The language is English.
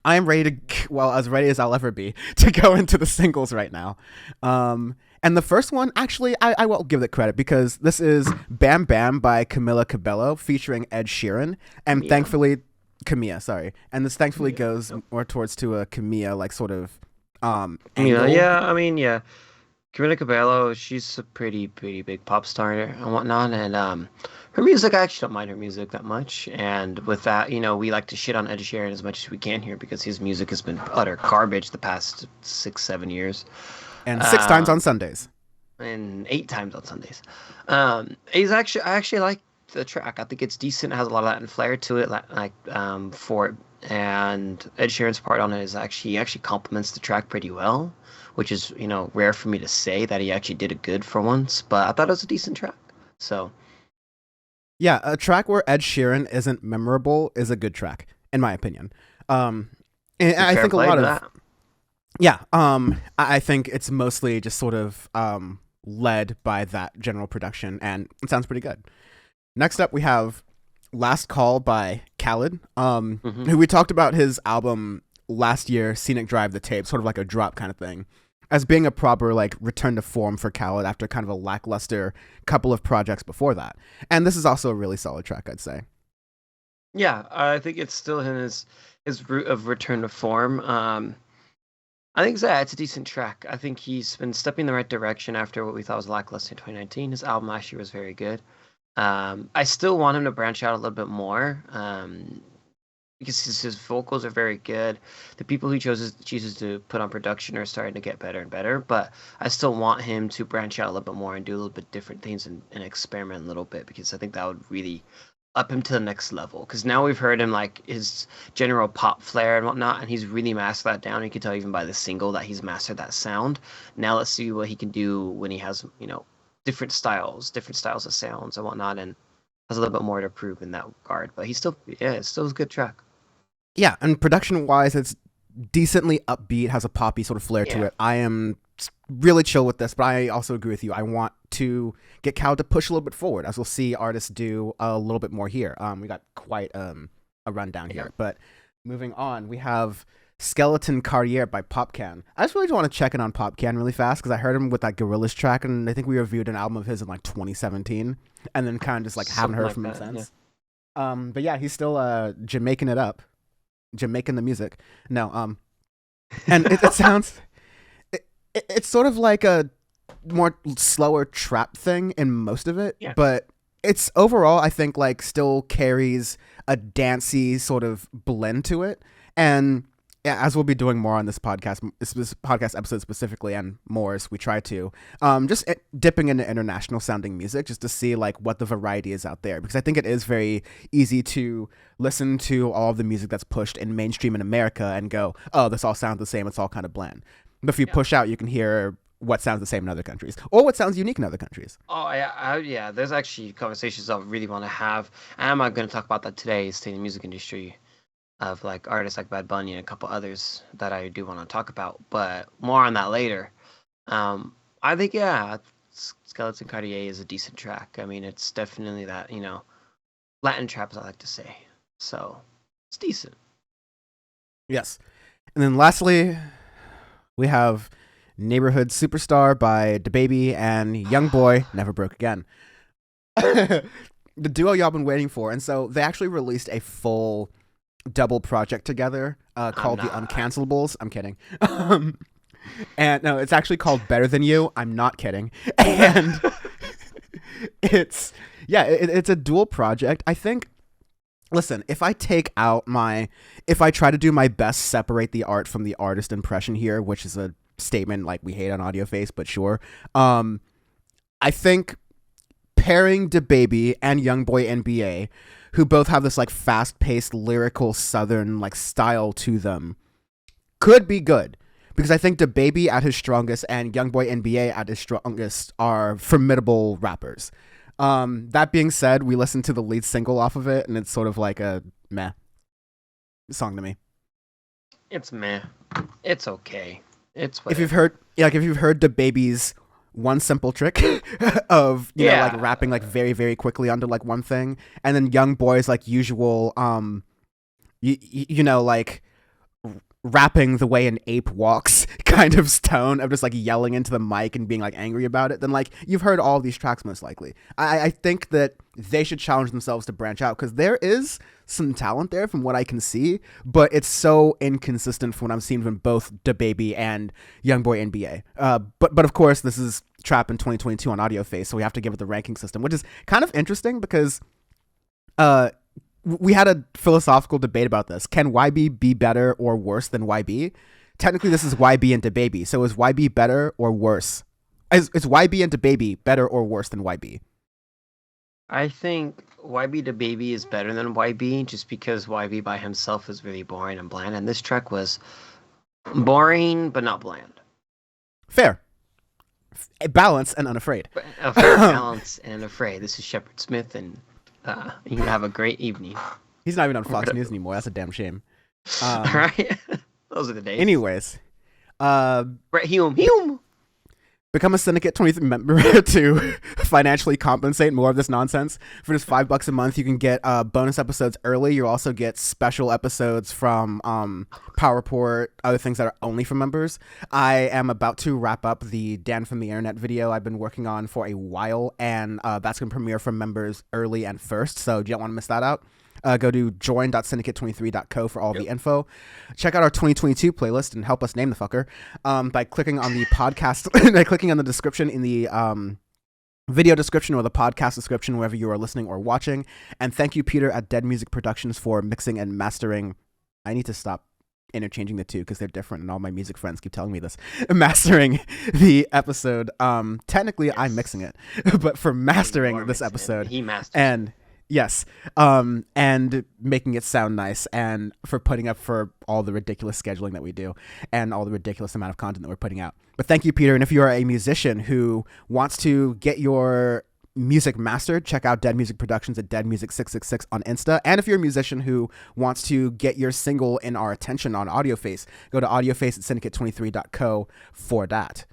I am ready to, well, as ready as I'll ever be to go into the singles right now. And the first one, actually, I will give it credit because this is Bam Bam by Camila Cabello featuring Ed Sheeran. And Camilla. thankfully, Camilla, sorry. And this thankfully Camilla. goes Nope. more towards to a Camilla, like, sort of Camilla. angle. Yeah, I mean, yeah. Camila Cabello, she's a pretty big pop star and whatnot, and her music, I actually don't mind her music that much. And with that, we like to shit on Ed Sheeran as much as we can here because his music has been utter garbage the past 6, 7 years. And 6 times on Um, Sundays. and 8 times on Sundays. I actually like the track. I think it's decent. It has a lot of Latin flair to it, for it. And Ed Sheeran's part on it is actually he actually complements the track pretty well, which is rare for me to say that he actually did it good for once. But I thought it was a decent track. So Yeah, a track where Ed Sheeran isn't memorable is a good track, in my opinion. And I fair think a play lot to of that. Yeah, I think it's mostly just sort of led by that general production, and it sounds pretty good. Next up, we have "Last Call" by Khalid, Hmm. who we talked about his album last year, "Scenic Drive," the tape, sort of like a drop kind of thing, as being a proper like return to form for Khalid after kind of a lackluster couple of projects before that. And this is also a really solid track, I'd say. Yeah, I think it's still in his route of return to form. I think yeah, it's a decent track. I think he's been stepping in the right direction after what we thought was lackluster in 2019. His album last year was very good. I still want him to branch out a little bit more because his vocals are very good. The people he chooses to put on production are starting to get better and better, but I still want him to branch out a little bit more and do a little bit different things and experiment a little bit because I think that would really up him to the next level. Because now we've heard him like his general pop flair and whatnot, and he's really mastered that down. You can tell even by the single that he's mastered that sound. Now let's see what he can do when he has different styles of sounds and whatnot, and has a little bit more to prove in that regard. But he's still, yeah, it's still a good track. Yeah, and production wise, it's decently upbeat, has a poppy sort of flair to Yeah, it. I am really chill with this, but I also agree with you. I want to get Cal to push a little bit forward, as we'll see artists do a little bit more here. We got quite a rundown yeah. here, but moving on, we have Skeleton Carriere by Popcaan. I just really want to check in on Popcaan really fast because I heard him with that Gorillaz track, and I think we reviewed an album of his in like 2017, and then kind of just like haven't Something heard like from him that. Yeah. since. But yeah, he's still Jamaican it up, Jamaican the music. No, and it sounds it's sort of like a more slower trap thing in most of it, Yeah. but it's overall I think like still carries a dancey sort of blend to it. And yeah, as we'll be doing more on this podcast episode specifically, and more as we try to, dipping into international sounding music just to see like what the variety is out there, because I think it is very easy to listen to all of the music that's pushed in mainstream in America and go, oh, this all sounds the same, it's all kind of bland. But if you Yeah. push out, you can hear what sounds the same in other countries or what sounds unique in other countries. Oh, yeah. There's actually conversations I really want to have. And I'm not going to talk about that today. Stay in the music industry of like artists like Bad Bunny and a couple others that I do want to talk about, but more on that later. I think yeah, Skeleton Cartier is a decent track. I mean, it's definitely that Latin trap, as I like to say. So it's decent. Yes. And then lastly, we have Neighborhood Superstar by DaBaby and Youngboy, Never Broke Again. The duo y'all been waiting for. And so they actually released a full double project together I'm called The not. Uncancellables. I'm kidding. And no, it's actually called Better Than You. I'm not kidding. And it's, yeah, it's a dual project. I think, listen, if I try to do my best, separate the art from the artist impression here, which is a statement like we hate on Audioface, but sure. I think pairing DaBaby and Youngboy NBA, who both have this like fast-paced lyrical southern like style to them, could be good. Because I think DaBaby at his strongest and Youngboy NBA at his strongest are formidable rappers. That being said, we listened to the lead single off of it, and it's sort of like a meh song to me. It's meh. It's okay. It's If you've whatever. heard, yeah, like if you've heard DaBaby's one simple trick of like Yeah. rapping like very very quickly onto like one thing, and then Young Boy's like usual like rapping the way an ape walks kind of tone of just like yelling into the mic and being like angry about it, then like you've heard all these tracks most likely. I think that they should challenge themselves to branch out because there is some talent there from what I can see, but it's so inconsistent from what I'm seeing from both DaBaby and Youngboy NBA. But of course this is trap in 2022 on Audioface, so we have to give it the ranking system, which is kind of interesting because we had a philosophical debate about this. Can YB be better or worse than YB? Technically, this is YB and DaBaby. So is YB better or worse? Is YB and DaBaby better or worse than YB? I think YB DaBaby is better than YB just because YB by himself is really boring and bland. And this track was boring, but not bland. Fair. Balance and unafraid. A fair balance and afraid. This is Shepard Smith, and you can have a great evening. He's not even on Fox News anymore. That's a damn shame. All right. Those are the days. Anyways. Brett Hume. Become a Syndicate 23 member to financially compensate more of this nonsense. For just $5 a month, you can get bonus episodes early. You also get special episodes from Power Report, other things that are only for members. I am about to wrap up the Dan from the Internet video I've been working on for a while, and that's going to premiere for members early and first, so you don't want to miss that out. Go to join.syndicate23.co for all the info. Check out our 2022 playlist and help us name the fucker by clicking on the podcast, by clicking on the description in the video description or the podcast description wherever you are listening or watching. And thank you, Peter, at Dead Music Productions for mixing and mastering. I need to stop interchanging the two because they're different and all my music friends keep telling me this. Mastering the episode. Technically, yes. I'm mixing it, but for mastering this episode. He masters. And yes, and making it sound nice, and for putting up for all the ridiculous scheduling that we do and all the ridiculous amount of content that we're putting out. But thank you, Peter. And if you are a musician who wants to get your music mastered, check out Dead Music Productions at deadmusic666 on Insta. And if you're a musician who wants to get your single in our attention on Audioface, go to Audioface at syndicate23.co for that.